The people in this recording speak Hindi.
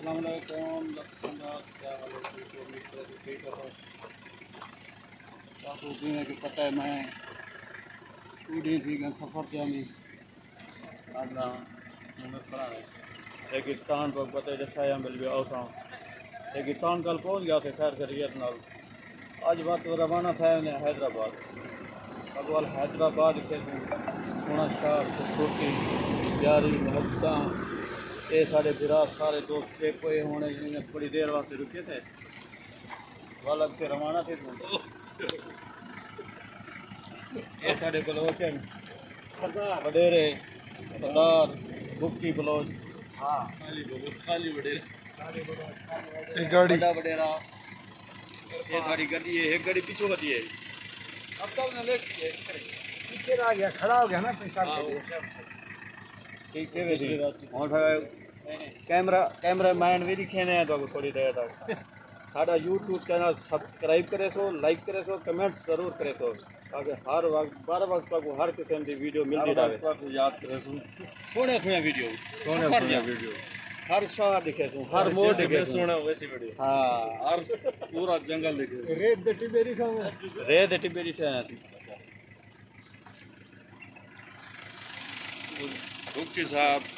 Assalamualaikum, क्या हाल है? ठीक हो? आपको जीने की पता है मैं टूडी थी सफ़र से हमी अगला मैं खड़ा है रेगिस्तान पर पता है जैसा है मिल गया औसा रेगिस्तान कल पहुंच गया थे खैर खैरियत नाल आज बात रवाना था हैदराबाद अगवाल हैदराबाद से सोना शहर खूबसूरती प्यारी मोहब्बत ये सारे विराट सारे दोस्त एक कोई होने जिन्हें थोड़ी देर वास्ते रुके थे वालक से रवाना थे ये सारे बलोचन सरदार वडेरे सरदार मुफ्ती बलोच हाँ खाली वडेरे गाड़ी वडेरा ये सारी गड्डी है एक गाड़ी पीछे होती है अब तो उन्हें लेट पीछे आ गया खड़ा हो गया ना पेशाब ठीक है वैसे और कैमरा मैन भी दिखे ने तो थोड़ी देर तक साडा यूट्यूब चैनल सब्सक्राइब करे सो लाइक करे सो कमेंट जरूर करे सो ताकि हर वक्त तक हर किस्म की वीडियो मिलती रहे याद करे सो सोने वीडियो हर शहर दिखे सो हर मोड़ दिखे सोना वैसी वीडियो हां हर पूरा जंगल दिखे रेत द टिबेरी रुके साहब